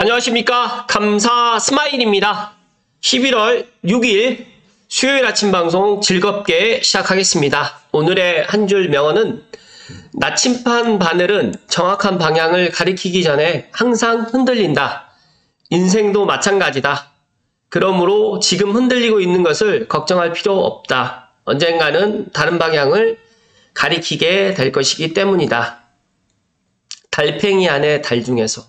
안녕하십니까. 감사 스마일입니다. 11월 6일 수요일 아침 방송 즐겁게 시작하겠습니다. 오늘의 한 줄 명언은 나침반 바늘은 정확한 방향을 가리키기 전에 항상 흔들린다. 인생도 마찬가지다. 그러므로 지금 흔들리고 있는 것을 걱정할 필요 없다. 언젠가는 다른 방향을 가리키게 될 것이기 때문이다. 달팽이 안에 달 중에서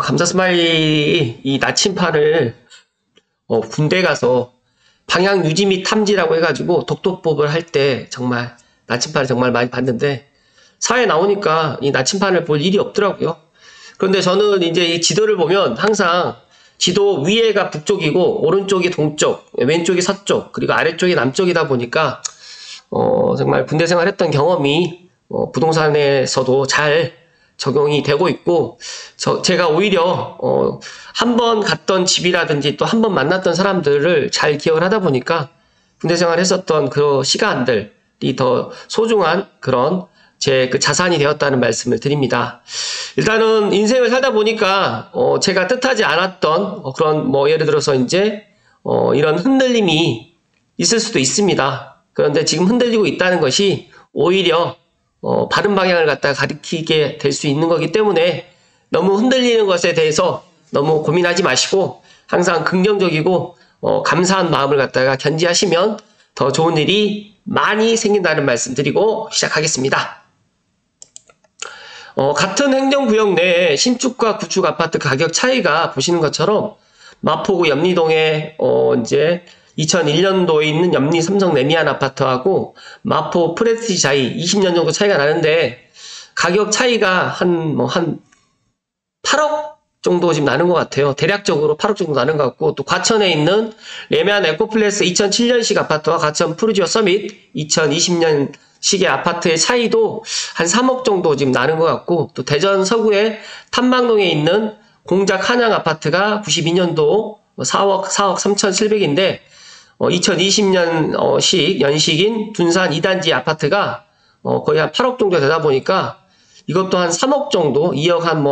감사 스마일이 이 나침판을 군대 가서 방향 유지 및 탐지라고 해가지고 독도법을 할 때 정말 나침판을 정말 많이 봤는데 사회에 나오니까 이 나침판을 볼 일이 없더라고요. 그런데 저는 이제 이 지도를 보면 항상 지도 위에가 북쪽이고 오른쪽이 동쪽, 왼쪽이 서쪽, 그리고 아래쪽이 남쪽이다 보니까 정말 군대 생활했던 경험이 부동산에서도 잘 적용이 되고 있고, 제가 오히려 한 번 갔던 집이라든지 또 한 번 만났던 사람들을 잘 기억을 하다 보니까 군대 생활을 했었던 그 시간들이 더 소중한 그런 제 그 자산이 되었다는 말씀을 드립니다. 일단은 인생을 살다 보니까 제가 뜻하지 않았던 그런 예를 들어서 이제 이런 흔들림이 있을 수도 있습니다. 그런데 지금 흔들리고 있다는 것이 오히려 바른 방향을 갖다 가리키게 될 수 있는 거기 때문에 너무 흔들리는 것에 대해서 너무 고민하지 마시고 항상 긍정적이고 감사한 마음을 갖다가 견지하시면 더 좋은 일이 많이 생긴다는 말씀 드리고 시작하겠습니다. 같은 행정구역 내에 신축과 구축 아파트 가격 차이가 보시는 것처럼 마포구 염리동에 이제 2001년도에 있는 염리 삼성 레미안 아파트하고 마포 프레스티지 자이 20년 정도 차이가 나는데 가격 차이가 한 8억 정도 지금 나는 것 같아요. 대략적으로 8억 정도 나는 것 같고, 또 과천에 있는 레미안 에코플레스 2007년식 아파트와 과천 푸르지오 서밋 2020년식의 아파트의 차이도 한 3억 정도 지금 나는 것 같고, 또 대전 서구의 탐방동에 있는 공작 한양 아파트가 92년도 4억 3,700인데 2020년식 연식인 둔산 2단지 아파트가 거의 한 8억 정도 되다 보니까 이것도 한 3억 정도, 2억 한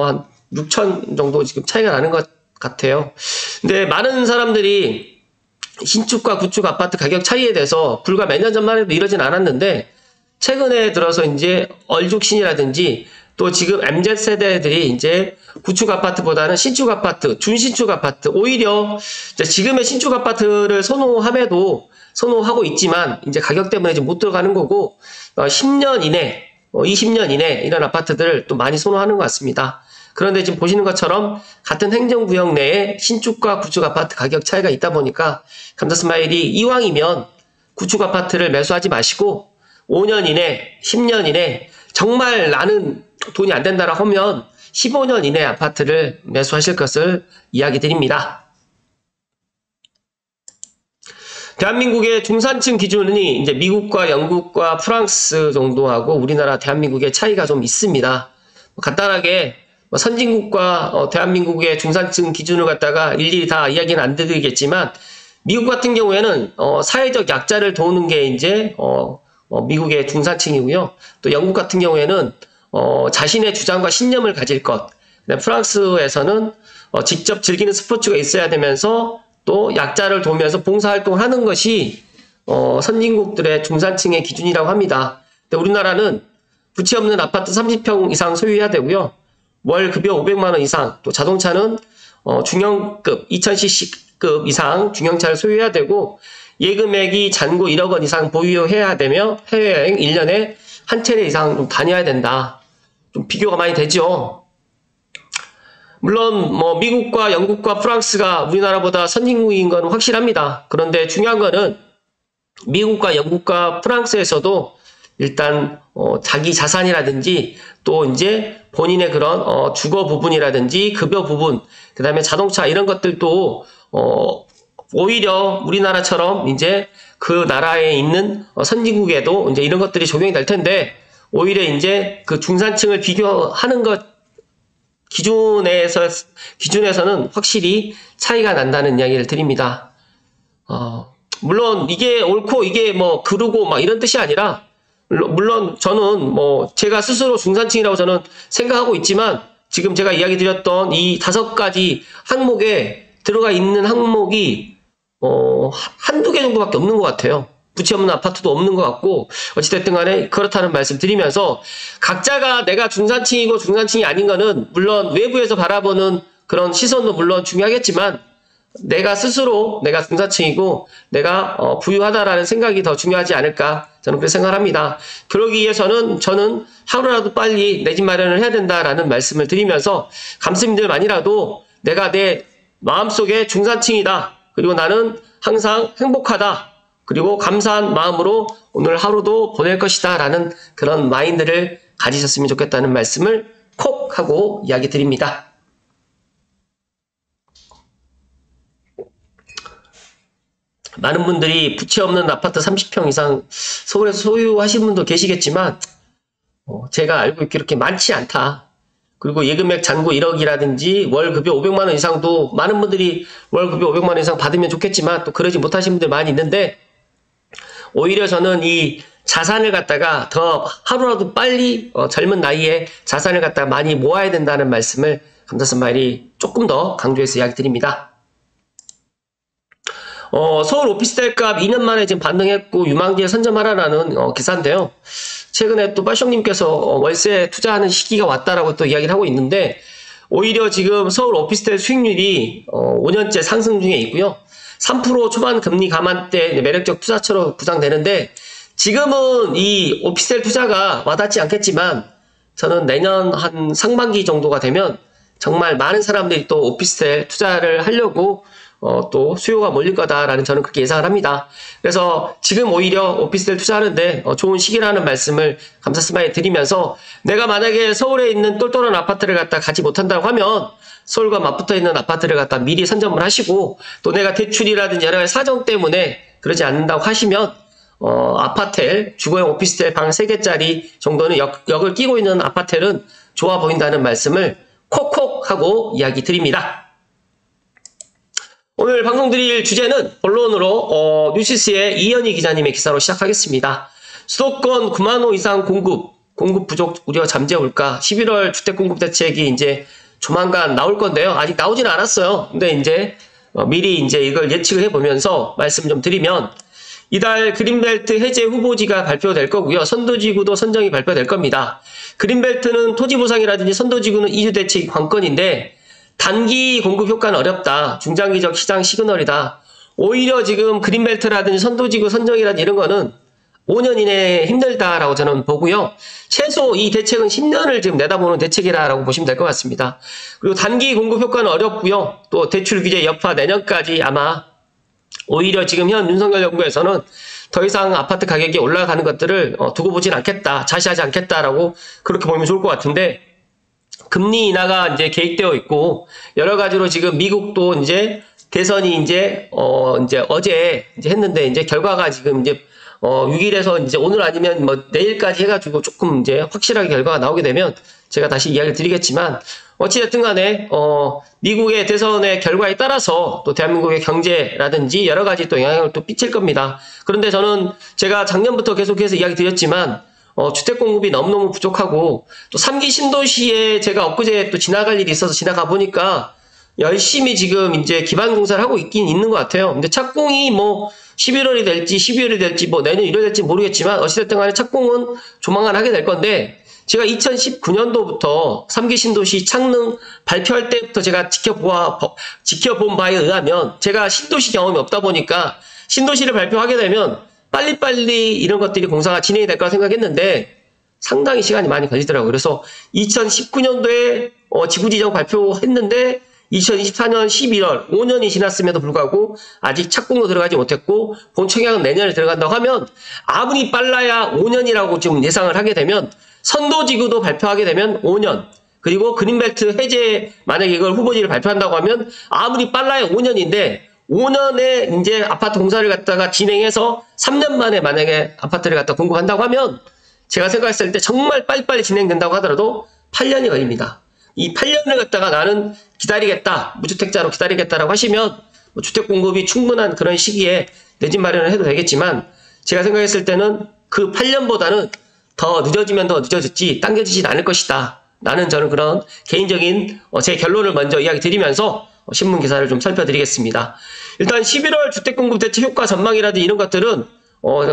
6천 정도 지금 차이가 나는 것 같아요. 근데 많은 사람들이 신축과 구축 아파트 가격 차이에 대해서 불과 몇 년 전만 해도 이러진 않았는데 최근에 들어서 이제 얼죽신이라든지 또 지금 MZ세대들이 이제 구축 아파트보다는 신축 아파트, 준신축 아파트, 오히려 지금의 신축 아파트를 선호하고 있지만 이제 가격 때문에 지금 못 들어가는 거고 10년 이내, 20년 이내 이런 아파트들을 또 많이 선호하는 것 같습니다. 그런데 지금 보시는 것처럼 같은 행정구역 내에 신축과 구축 아파트 가격 차이가 있다 보니까 감사 스마일이 이왕이면 구축 아파트를 매수하지 마시고 5년 이내, 10년 이내 정말 나는 돈이 안 된다라고 하면 15년 이내 아파트를 매수하실 것을 이야기 드립니다. 대한민국의 중산층 기준이 이제 미국과 영국과 프랑스 정도하고 우리나라 대한민국의 차이가 좀 있습니다. 간단하게 선진국과 대한민국의 중산층 기준을 갖다가 일일이 다 이야기는 안 드리겠지만 미국 같은 경우에는 사회적 약자를 도우는 게 이제 미국의 중산층이고요. 또 영국 같은 경우에는 자신의 주장과 신념을 가질 것. 프랑스에서는 직접 즐기는 스포츠가 있어야 되면서 또 약자를 도우면서 봉사활동을 하는 것이 선진국들의 중산층의 기준이라고 합니다. 근데 우리나라는 부채 없는 아파트 30평 이상 소유해야 되고요. 월 급여 500만 원 이상, 또 자동차는 중형급 2000cc급 이상 중형차를 소유해야 되고 예금액이 잔고 1억 원 이상 보유해야 되며 해외여행 1년에 한 차례 이상 좀 다녀야 된다. 좀 비교가 많이 되죠. 물론 미국과 영국과 프랑스가 우리나라보다 선진국인 건 확실합니다. 그런데 중요한 거는 미국과 영국과 프랑스에서도 일단 자기 자산이라든지 또 이제 본인의 그런 주거 부분이라든지 급여 부분, 그 다음에 자동차 이런 것들도 오히려 우리나라처럼 이제 그 나라에 있는 선진국에도 이제 이런 것들이 적용이 될 텐데 오히려 이제 그 중산층을 비교하는 것 기준에서는 확실히 차이가 난다는 이야기를 드립니다. 물론 이게 옳고 이게 그르고 이런 뜻이 아니라 물론 저는 제가 스스로 중산층이라고 저는 생각하고 있지만 지금 제가 이야기 드렸던 이 5가지 항목에 들어가 있는 항목이 한두 개 정도밖에 없는 것 같아요. 부채 없는 아파트도 없는 것 같고, 어찌됐든 간에 그렇다는 말씀 드리면서, 각자가 내가 중산층이고 중산층이 아닌 거는 물론 외부에서 바라보는 그런 시선도 물론 중요하겠지만, 내가 스스로 내가 중산층이고 내가 부유하다라는 생각이 더 중요하지 않을까, 저는 그렇게 생각합니다. 그러기 위해서는 저는 하루라도 빨리 내 집 마련을 해야 된다라는 말씀을 드리면서, 감스님들만이라도 내가 내 마음속에 중산층이다, 그리고 나는 항상 행복하다, 그리고 감사한 마음으로 오늘 하루도 보낼 것이다 라는 그런 마인드를 가지셨으면 좋겠다는 말씀을 콕 하고 이야기 드립니다. 많은 분들이 부채 없는 아파트 30평 이상 서울에서 소유하시는 분도 계시겠지만, 제가 알고 있기로 그렇게 많지 않다. 그리고 예금액 잔고 1억이라든지 월급이 500만 원 이상도 많은 분들이 월급이 500만 원 이상 받으면 좋겠지만 또 그러지 못하시는 분들 많이 있는데, 오히려 저는 이 자산을 갖다가 더 하루라도 빨리 젊은 나이에 자산을 갖다가 많이 모아야 된다는 말씀을 감사스마일이 조금 더 강조해서 이야기 드립니다. 서울 오피스텔 값 2년 만에 지금 반등했고 유망지에 선점하라라는 기사인데요. 최근에 또 빠숑님께서 월세 투자하는 시기가 왔다라고 또 이야기를 하고 있는데, 오히려 지금 서울 오피스텔 수익률이 5년째 상승 중에 있고요. 3% 초반 금리 감안 때 매력적 투자처로 부상되는데, 지금은 이 오피스텔 투자가 와닿지 않겠지만 저는 내년 한 상반기 정도가 되면 정말 많은 사람들이 또 오피스텔 투자를 하려고 또 수요가 몰릴 거다라는 저는 그렇게 예상을 합니다. 그래서 지금 오히려 오피스텔 투자하는데 좋은 시기라는 말씀을 감사스마일 드리면서, 내가 만약에 서울에 있는 똘똘한 아파트를 갖다 가지 못한다고 하면 서울과 맞붙어 있는 아파트를 갖다 미리 선점을 하시고, 또 내가 대출이라든지 여러 가지 사정 때문에 그러지 않는다고 하시면 아파텔, 주거용 오피스텔 방 3개짜리 정도는 역을 끼고 있는 아파텔은 좋아 보인다는 말씀을 콕콕 하고 이야기 드립니다. 오늘 방송 드릴 주제는 본론으로 뉴시스의 이현희 기자님의 기사로 시작하겠습니다. 수도권 9만 호 이상 공급 부족 우려 잠재 올까? 11월 주택 공급 대책이 이제 조만간 나올 건데요. 아직 나오지는 않았어요. 근데 이제 미리 이제 이걸 예측을 해보면서 말씀 좀 드리면, 이달 그린벨트 해제 후보지가 발표될 거고요. 선도지구도 선정이 발표될 겁니다. 그린벨트는 토지 보상이라든지 선도지구는 이주 대책이 관건인데, 단기 공급 효과는 어렵다. 중장기적 시장 시그널이다. 오히려 지금 그린벨트라든지 선도지구 선정이라든지 이런 거는 5년 이내에 힘들다라고 저는 보고요. 최소 이 대책은 10년을 지금 내다보는 대책이라고 보시면 될 것 같습니다. 그리고 단기 공급 효과는 어렵고요. 또 대출 규제 여파 내년까지 아마 오히려 지금 현 윤석열 정부에서는 더 이상 아파트 가격이 올라가는 것들을 두고 보진 않겠다. 자시하지 않겠다라고 그렇게 보면 좋을 것 같은데, 금리 인하가 이제 계획되어 있고, 여러 가지로 지금 미국도 이제 대선이 이제 어제 이제 했는데, 이제 결과가 지금 이제 6일에서 이제 오늘 아니면 뭐 내일까지 해가지고 조금 이제 확실하게 결과가 나오게 되면 제가 다시 이야기를 드리겠지만, 어찌됐든 간에 미국의 대선의 결과에 따라서 또 대한민국의 경제라든지 여러 가지 또 영향을 또 끼칠 겁니다. 그런데 저는 제가 작년부터 계속해서 이야기 드렸지만, 주택 공급이 너무너무 부족하고, 또 3기 신도시에 제가 엊그제 또 지나갈 일이 있어서 지나가 보니까 열심히 지금 이제 기반 공사를 하고 있긴 있는 것 같아요. 근데 착공이 뭐 11월이 될지 12월이 될지 뭐 내년 1월 될지 모르겠지만, 어찌됐든 간에 착공은 조만간 하게 될 건데, 제가 2019년도부터 3기 신도시 창릉 발표할 때부터 제가 지켜본 바에 의하면, 제가 신도시 경험이 없다 보니까 신도시를 발표하게 되면 빨리빨리 이런 것들이 공사가 진행이 될 거라 생각했는데 상당히 시간이 많이 걸리더라고요. 그래서 2019년도에 지구지정 발표했는데 2024년 11월 5년이 지났음에도 불구하고 아직 착공도 들어가지 못했고, 본 청약은 내년에 들어간다고 하면 아무리 빨라야 5년이라고 지금 예상을 하게 되면, 선도지구도 발표하게 되면 5년, 그리고 그린벨트 해제 만약에 이걸 후보지를 발표한다고 하면 아무리 빨라야 5년인데, 5년에 이제 아파트 공사를 갖다가 진행해서 3년 만에 만약에 아파트를 갖다 공급한다고 하면, 제가 생각했을 때 정말 빨리빨리 진행된다고 하더라도 8년이 걸립니다. 이 8년을 갖다가 나는 기다리겠다, 무주택자로 기다리겠다라고 하시면 뭐 주택 공급이 충분한 그런 시기에 내 집 마련을 해도 되겠지만, 제가 생각했을 때는 그 8년보다는 더 늦어지면 더 늦어졌지 당겨지진 않을 것이다 라는 저는 그런 개인적인 제 결론을 먼저 이야기 드리면서 신문 기사를 좀 살펴드리겠습니다. 일단 11월 주택공급 대책 효과 전망이라든지 이런 것들은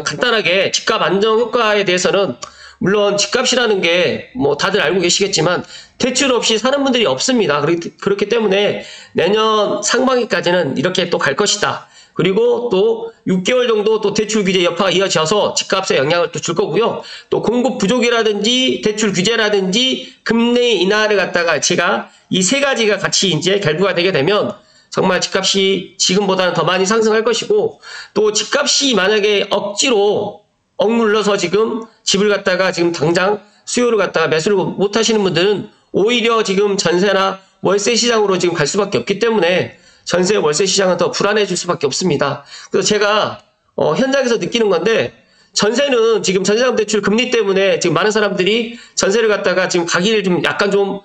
간단하게 집값 안정 효과에 대해서는 물론 집값이라는 게 뭐 다들 알고 계시겠지만 대출 없이 사는 분들이 없습니다. 그렇기 때문에 내년 상반기까지는 이렇게 또 갈 것이다. 그리고 또 6개월 정도 또 대출 규제 여파가 이어져서 집값에 영향을 또 줄 거고요. 또 공급 부족이라든지 대출 규제라든지 금리 인하를 갖다가 제가 이 세 가지가 같이 이제 결부가 되게 되면 정말 집값이 지금보다는 더 많이 상승할 것이고, 또 집값이 만약에 억지로 억눌러서 지금 집을 갖다가 지금 당장 수요를 갖다가 매수를 못 하시는 분들은 오히려 지금 전세나 월세 시장으로 지금 갈 수밖에 없기 때문에 전세 월세 시장은 더 불안해질 수밖에 없습니다. 그래서 제가 현장에서 느끼는 건데, 전세는 지금 전세자금 대출 금리 때문에 지금 많은 사람들이 전세를 갖다가 지금 가기를 좀 약간 좀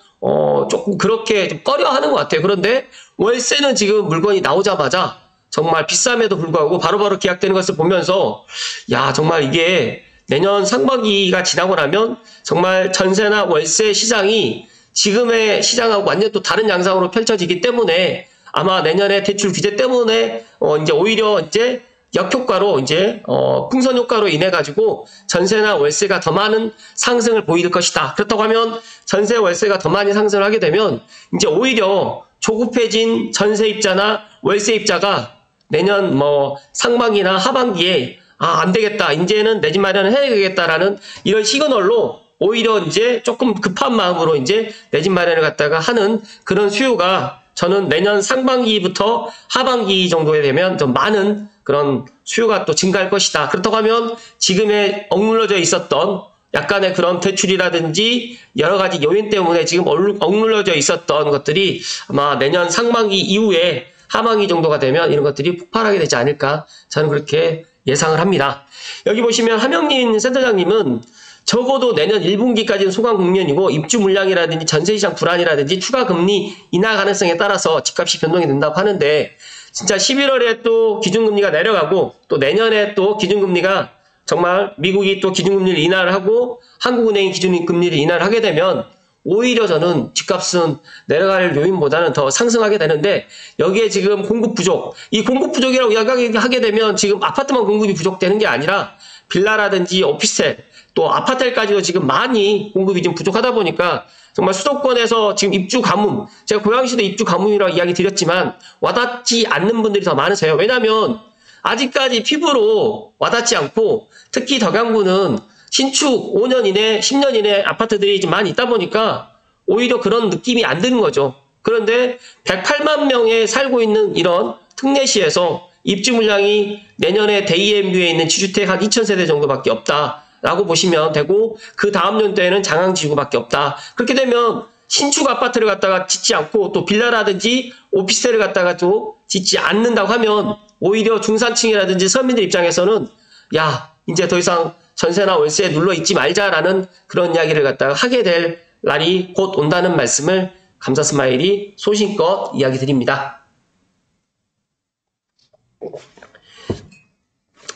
조금 그렇게 좀 꺼려하는 것 같아요. 그런데 월세는 지금 물건이 나오자마자 정말 비쌈에도 불구하고 바로바로 계약되는 것을 보면서 야, 정말 이게 내년 상반기가 지나고 나면 정말 전세나 월세 시장이 지금의 시장하고 완전 또 다른 양상으로 펼쳐지기 때문에 아마 내년에 대출 규제 때문에 이제 오히려 이제 역효과로 이제 풍선 효과로 인해 가지고 전세나 월세가 더 많은 상승을 보일 것이다. 그렇다고 하면 전세 월세가 더 많이 상승을 하게 되면 이제 오히려 조급해진 전세입자나 월세입자가 내년 뭐 상반기나 하반기에 안 되겠다, 이제는 내 집 마련을 해야 되겠다라는 이런 시그널로 오히려 이제 조금 급한 마음으로 이제 내 집 마련을 갖다가 하는 그런 수요가 저는 내년 상반기부터 하반기 정도에 되면 좀 많은 그런 수요가 또 증가할 것이다. 그렇다고 하면 지금의 억눌러져 있었던 약간의 그런 대출이라든지 여러 가지 요인 때문에 지금 억눌러져 있었던 것들이 아마 내년 상반기 이후에 하반기 정도가 되면 이런 것들이 폭발하게 되지 않을까, 저는 그렇게 예상을 합니다. 여기 보시면 함영민 센터장님은 적어도 내년 1분기까지는 소강 국면이고 입주 물량이라든지 전세시장 불안이라든지 추가 금리 인하 가능성에 따라서 집값이 변동이 된다고 하는데, 진짜 11월에 또 기준금리가 내려가고 또 내년에 또 기준금리가 정말 미국이 또 기준금리를 인하를 하고 한국은행이 기준금리를 인하를 하게 되면 오히려 저는 집값은 내려갈 요인보다는 더 상승하게 되는데, 여기에 지금 공급 부족, 이 공급 부족이라고 이야기하게 되면 지금 아파트만 공급이 부족되는 게 아니라 빌라라든지 오피스텔 또 아파트까지도 지금 많이 공급이 좀 부족하다 보니까 정말 수도권에서 지금 입주 가뭄, 제가 고양시도 입주 가뭄이라고 이야기 드렸지만 와닿지 않는 분들이 더 많으세요. 왜냐하면 아직까지 피부로 와닿지 않고, 특히 덕양구는 신축 5년 이내, 10년 이내 아파트들이 좀 많이 있다 보니까 오히려 그런 느낌이 안 드는 거죠. 그런데 108만 명에 살고 있는 이런 특례시에서 입주 물량이 내년에 대EMU에 있는 지주택 한 2,000세대 정도밖에 없다라고 보시면 되고, 그 다음 연도에는 장항지구밖에 없다. 그렇게 되면 신축 아파트를 갖다가 짓지 않고 또 빌라라든지 오피스텔을 갖다가 또 짓지 않는다고 하면 오히려 중산층이라든지 서민들 입장에서는 야, 이제 더 이상 전세나 월세에 눌러 있지 말자라는 그런 이야기를 갖다가 하게 될 날이 곧 온다는 말씀을 감사 스마일이 소신껏 이야기 드립니다.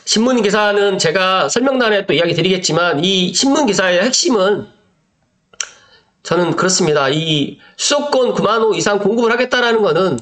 신문 기사는 제가 설명란에 또 이야기 드리겠지만, 이 신문 기사의 핵심은 저는 그렇습니다. 이 수도권 9만 호 이상 공급을 하겠다라는 거는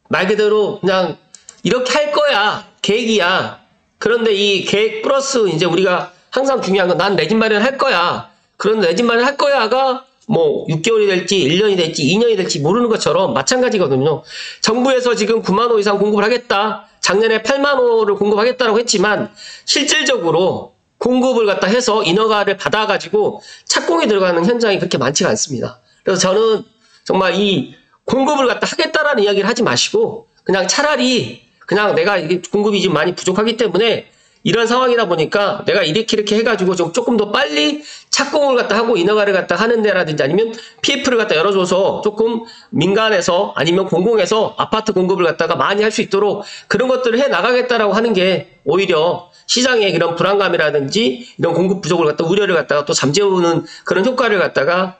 말 그대로 그냥 이렇게 할 거야, 계획이야. 그런데 이 계획 플러스 이제 우리가 항상 중요한 건 난 내 집 마련 할 거야. 그런데 내 집 마련 할 거야가 뭐 6개월이 될지 1년이 될지 2년이 될지 모르는 것처럼 마찬가지거든요. 정부에서 지금 9만 호 이상 공급을 하겠다, 작년에 8만 호를 공급하겠다라고 했지만 실질적으로 공급을 갖다 해서 인허가를 받아가지고 착공이 들어가는 현장이 그렇게 많지가 않습니다. 그래서 저는 정말 이 공급을 갖다 하겠다라는 이야기를 하지 마시고 그냥 차라리 그냥 내가 이게 공급이 좀 많이 부족하기 때문에 이런 상황이다 보니까 내가 이렇게 해가지고 좀 조금 더 빨리 착공을 갖다 하고 인허가를 갖다 하는 데라든지 아니면 PF를 갖다 열어줘서 조금 민간에서 아니면 공공에서 아파트 공급을 갖다가 많이 할 수 있도록 그런 것들을 해 나가겠다라고 하는 게 오히려 시장의 이런 불안감이라든지 이런 공급 부족을 갖다 우려를 갖다가 또 잠재우는 그런 효과를 갖다가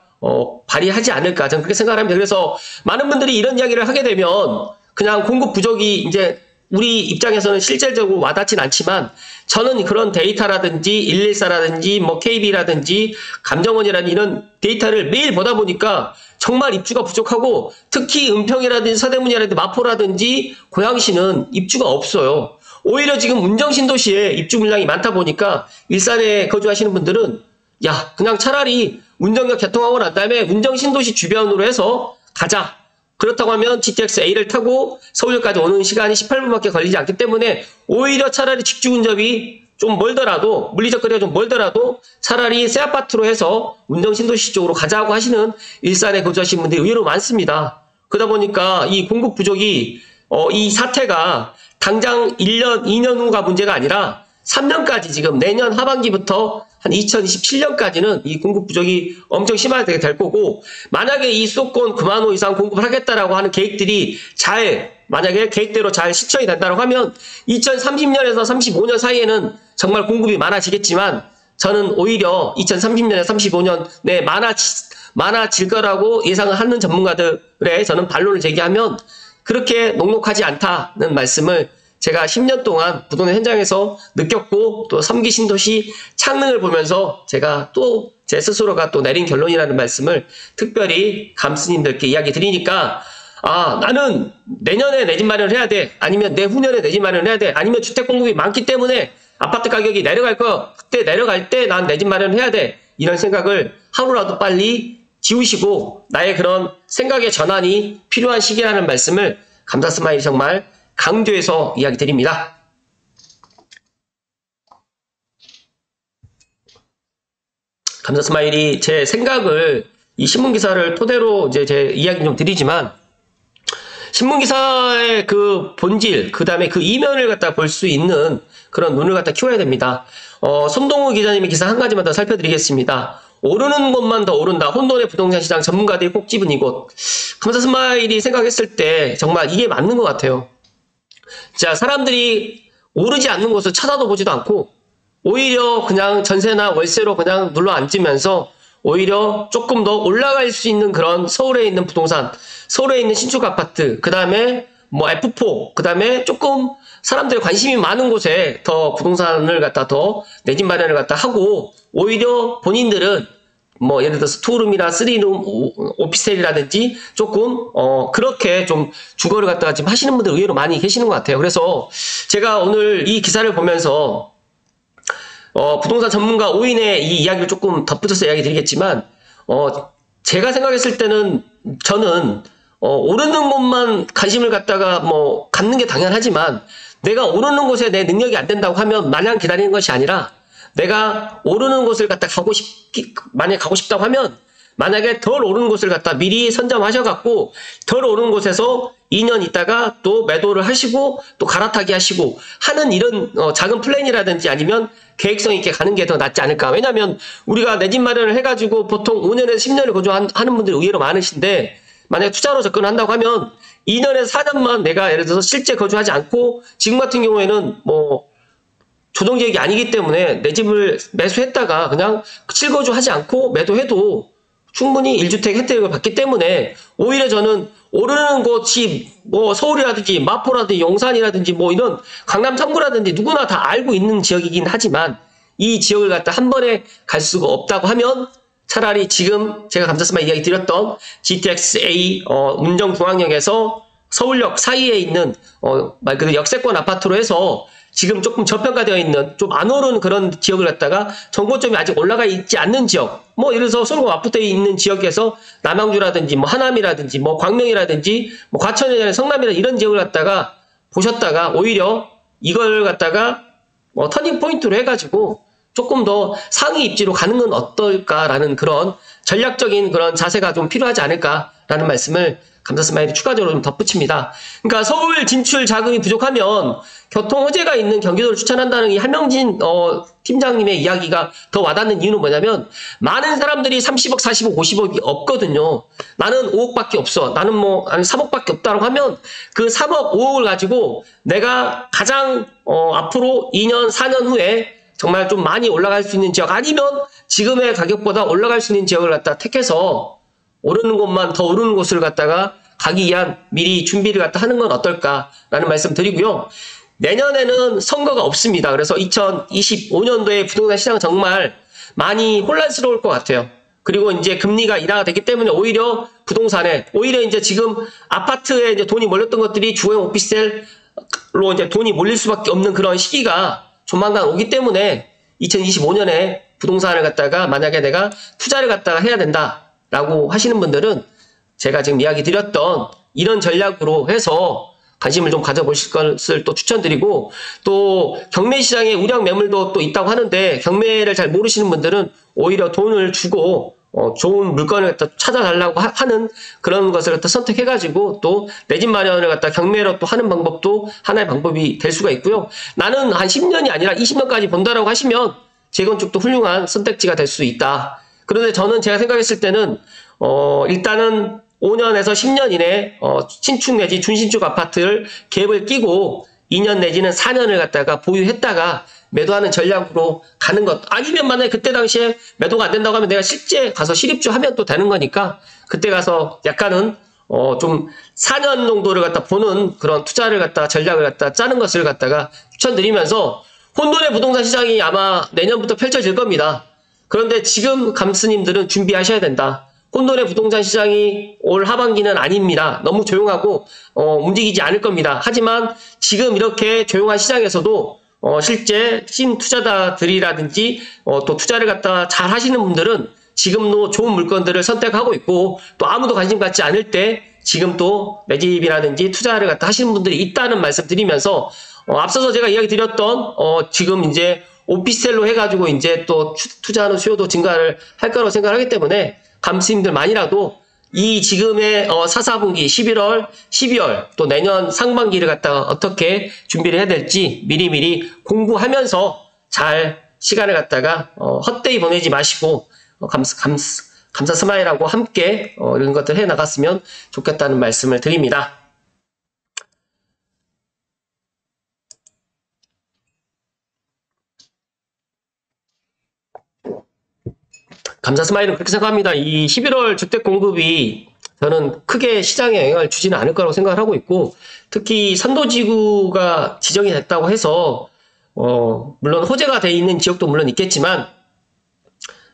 발휘하지 않을까, 저는 그렇게 생각합니다. 그래서 많은 분들이 이런 이야기를 하게 되면 그냥 공급 부족이 이제 우리 입장에서는 실질적으로 와닿진 않지만 저는 그런 데이터라든지 114라든지 뭐 KB라든지 감정원이라는 이런 데이터를 매일 보다 보니까 정말 입주가 부족하고 특히 은평이라든지 서대문이라든지 마포라든지 고양시는 입주가 없어요. 오히려 지금 운정신도시에 입주 물량이 많다 보니까 일산에 거주하시는 분들은 야 그냥 차라리 운정역 개통하고 난 다음에 운정신도시 주변으로 해서 가자. 그렇다고 하면 GTX-A를 타고 서울역까지 오는 시간이 18분밖에 걸리지 않기 때문에 오히려 차라리 직주근접이 좀 멀더라도 물리적 거리가 좀 멀더라도 차라리 새 아파트로 해서 운정신도시 쪽으로 가자고 하시는 일산에 거주하시는 분들이 의외로 많습니다. 그러다 보니까 이 공급 부족이 이 사태가 당장 1년, 2년 후가 문제가 아니라 3년까지 지금 내년 하반기부터 한 2027년까지는 이 공급 부족이 엄청 심하게 될 거고 만약에 이 수도권 9만 호 이상 공급을 하겠다라고 하는 계획들이 만약에 계획대로 잘 실천이 된다고 하면 2030년에서 35년 사이에는 정말 공급이 많아지겠지만 저는 오히려 2030년에서 35년에 많아질 거라고 예상을 하는 전문가들의 저는 반론을 제기하면 그렇게 녹록하지 않다는 말씀을 제가 10년 동안 부동산 현장에서 느꼈고 또 3기 신도시 창능을 보면서 제가 또 제 스스로가 또 내린 결론이라는 말씀을 특별히 감스님들께 이야기 드리니까 나는 내년에 내 집 마련을 해야 돼 아니면 내후년에 내 집 마련을 해야 돼 아니면 주택 공급이 많기 때문에 아파트 가격이 내려갈 거 그때 내려갈 때 난 내 집 마련을 해야 돼 이런 생각을 하루라도 빨리 지우시고 나의 그런 생각의 전환이 필요한 시기라는 말씀을 감사 스마일이 정말 강조해서 이야기 드립니다. 감사 스마일이 제 생각을 이 신문기사를 토대로 이제 제 이야기 좀 드리지만 신문기사의 그 본질, 그 다음에 그 이면을 갖다 볼 수 있는 그런 눈을 갖다 키워야 됩니다. 손동우 기자님의 기사 한 가지만 더 살펴드리겠습니다. 오르는 것만 더 오른다. 혼돈의 부동산 시장 전문가들이 꼭 집은 이곳. 감사 스마일이 생각했을 때 정말 이게 맞는 것 같아요. 자, 사람들이 오르지 않는 곳을 찾아도 보지도 않고 오히려 그냥 전세나 월세로 그냥 눌러 앉으면서 오히려 조금 더 올라갈 수 있는 그런 서울에 있는 부동산, 서울에 있는 신축 아파트, 그 다음에 뭐 F4, 그 다음에 조금 사람들이 관심이 많은 곳에 더 부동산을 갖다 더 내 집 마련을 갖다 하고 오히려 본인들은 뭐 예를 들어서 투룸이나 3룸 오피스텔이라든지 조금 그렇게 좀 주거를 갖다가 지금 하시는 분들 의외로 많이 계시는 것 같아요. 그래서 제가 오늘 이 기사를 보면서 부동산 전문가 5인의 이 이야기를 조금 덧붙여서 이야기 드리겠지만 제가 생각했을 때는 저는 오르는 곳만 관심을 갖다가 뭐 갖는 게 당연하지만 내가 오르는 곳에 내 능력이 안 된다고 하면 마냥 기다리는 것이 아니라 내가 오르는 곳을 갖다 만약에 가고 싶다고 하면 만약에 덜 오르는 곳을 갖다 미리 선점하셔갖고 덜 오르는 곳에서 2년 있다가 또 매도를 하시고 또 갈아타기 하시고 하는 이런 작은 플랜이라든지 아니면 계획성 있게 가는 게 더 낫지 않을까. 왜냐면 우리가 내 집 마련을 해가지고 보통 5년에서 10년을 거주하는 분들이 의외로 많으신데 만약에 투자로 접근한다고 하면 2년에서 4년만 내가 예를 들어서 실제 거주하지 않고 지금 같은 경우에는 뭐 조정지역이 아니기 때문에 내 집을 매수했다가 그냥 실거주하지 않고 매도해도 충분히 1주택 혜택을 받기 때문에 오히려 저는 오르는 곳이 뭐 서울이라든지 마포라든지 용산이라든지 뭐 이런 강남 3구라든지 누구나 다 알고 있는 지역이긴 하지만 이 지역을 갖다 한 번에 갈 수가 없다고 하면 차라리 지금 제가 감사스마 이야기 드렸던 GTX-A 운정중앙역에서 서울역 사이에 있는 말 그대로 역세권 아파트로 해서 지금 조금 저평가되어 있는 좀 안 오른 그런 지역을 갖다가 정보점이 아직 올라가 있지 않는 지역 뭐 예를 들어서 서울과 맞붙어 있는 지역에서 남양주라든지 뭐 하남이라든지 뭐 광명이라든지 뭐 과천이나 성남이나 이런 지역을 갖다가 보셨다가 오히려 이걸 갖다가 터닝 포인트로 해가지고 조금 더 상위 입지로 가는 건 어떨까라는 그런 전략적인 그런 자세가 좀 필요하지 않을까라는 말씀을 감사스마일이 추가적으로 좀 덧붙입니다. 그러니까 서울 진출 자금이 부족하면 교통 호재가 있는 경기도를 추천한다는 이 한명진 팀장님의 이야기가 더 와닿는 이유는 뭐냐면 많은 사람들이 30억, 40억, 50억이 없거든요. 나는 5억밖에 없어. 나는 뭐 3억밖에 없다고 하면 그 3억, 5억을 가지고 내가 가장 앞으로 2년, 4년 후에 정말 좀 많이 올라갈 수 있는 지역 아니면 지금의 가격보다 올라갈 수 있는 지역을 갖다 택해서 오르는 곳만 더 오르는 곳을 갖다가 가기 위한 미리 준비를 갖다 하는 건 어떨까라는 말씀 드리고요. 내년에는 선거가 없습니다. 그래서 2025년도에 부동산 시장은 정말 많이 혼란스러울 것 같아요. 그리고 이제 금리가 인하가 되기 때문에 오히려 부동산에, 오히려 이제 지금 아파트에 이제 돈이 몰렸던 것들이 주거용 오피스텔로 이제 돈이 몰릴 수밖에 없는 그런 시기가 조만간 오기 때문에 2025년에 부동산을 갖다가 만약에 내가 투자를 갖다가 해야 된다라고 하시는 분들은 제가 지금 이야기 드렸던 이런 전략으로 해서 관심을 좀 가져보실 것을 또 추천드리고, 또 경매 시장에 우량 매물도 또 있다고 하는데 경매를 잘 모르시는 분들은 오히려 돈을 주고 좋은 물건을 갖다 찾아달라고 하는 그런 것을 갖다 선택해가지고 또 내 집 마련을 갖다 경매로 또 하는 방법도 하나의 방법이 될 수가 있고요. 나는 한 10년이 아니라 20년까지 본다라고 하시면 재건축도 훌륭한 선택지가 될 수 있다. 그런데 저는 제가 생각했을 때는 일단은 5년에서 10년 이내에 신축 내지 준신축 아파트를 갭을 끼고 2년 내지는 4년을 갖다가 보유했다가 매도하는 전략으로 가는 것. 아니면 만약에 그때 당시에 매도가 안 된다고 하면 내가 실제 가서 실입주 하면 또 되는 거니까 그때 가서 약간은 좀 4년 정도를 갖다 보는 그런 투자를 갖다가 전략을 갖다 짜는 것을 갖다가 추천드리면서, 혼돈의 부동산 시장이 아마 내년부터 펼쳐질 겁니다. 그런데 지금 감스님들은 준비하셔야 된다. 혼돈의 부동산 시장이 올 하반기는 아닙니다. 너무 조용하고 움직이지 않을 겁니다. 하지만 지금 이렇게 조용한 시장에서도 실제 신 투자자들이라든지 또 투자를 갖다 잘 하시는 분들은 지금도 좋은 물건들을 선택하고 있고, 또 아무도 관심 갖지 않을 때 지금 또 내 집이라든지 투자를 갖다 하시는 분들이 있다는 말씀 드리면서, 앞서서 제가 이야기 드렸던 지금 이제 오피스텔로 해가지고 이제 또 투자하는 수요도 증가를 할 거라고 생각하기 때문에 감스님들만이라도 이 지금의 4분기 11월, 12월 또 내년 상반기를 갖다가 어떻게 준비를 해야 될지 미리미리 공부하면서 잘 시간을 갖다가 헛되이 보내지 마시고 감사 스마일하고 함께 이런 것들 해 나갔으면 좋겠다는 말씀을 드립니다. 감사 스마일은 그렇게 생각합니다. 이 11월 주택 공급이 저는 크게 시장에 영향을 주지는 않을 거라고 생각을 하고 있고, 특히 선도지구가 지정이 됐다고 해서 물론 호재가 돼 있는 지역도 물론 있겠지만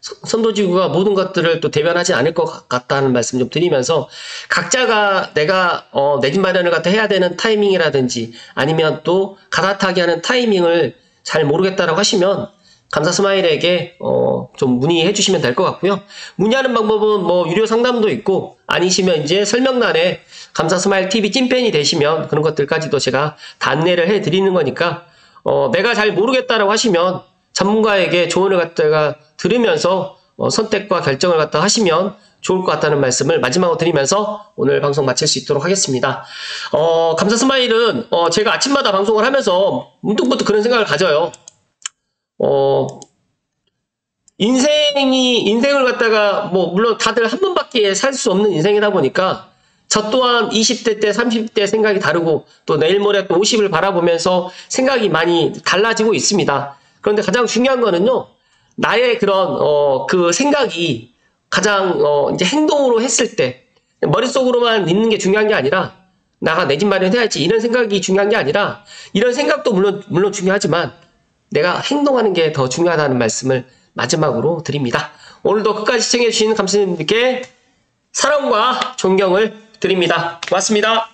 선도지구가 모든 것들을 또 대변하지 않을 것 같다는 말씀 좀 드리면서, 각자가 내가 내 집 마련을 갖다 해야 되는 타이밍이라든지 아니면 또 갈아타기 하는 타이밍을 잘 모르겠다라고 하시면 감사 스마일에게 좀 문의해 주시면 될 것 같고요. 문의하는 방법은 뭐 유료 상담도 있고, 아니시면 이제 설명란에 감사 스마일 TV 찐팬이 되시면 그런 것들까지도 제가 다 안내를 해 드리는 거니까 내가 잘 모르겠다라고 하시면 전문가에게 조언을 갖다가 들으면서 선택과 결정을 갖다 하시면 좋을 것 같다는 말씀을 마지막으로 드리면서 오늘 방송 마칠 수 있도록 하겠습니다. 감사 스마일은 제가 아침마다 방송을 하면서 문득문득 그런 생각을 가져요. 인생을 갖다가 물론 다들 한 번밖에 살 수 없는 인생이다 보니까 저 또한 20대 때 30대 생각이 다르고 또 내일 모레 또 50을 바라보면서 생각이 많이 달라지고 있습니다. 그런데 가장 중요한 거는요, 나의 그런 그 생각이 가장 이제 행동으로 했을 때 머릿속으로만 있는 게 중요한 게 아니라 나가 내 집 마련해야지 이런 생각이 중요한 게 아니라, 이런 생각도 물론 중요하지만 내가 행동하는 게 더 중요하다는 말씀을 마지막으로 드립니다. 오늘도 끝까지 시청해주신 감독님들께 사랑과 존경을 드립니다. 고맙습니다.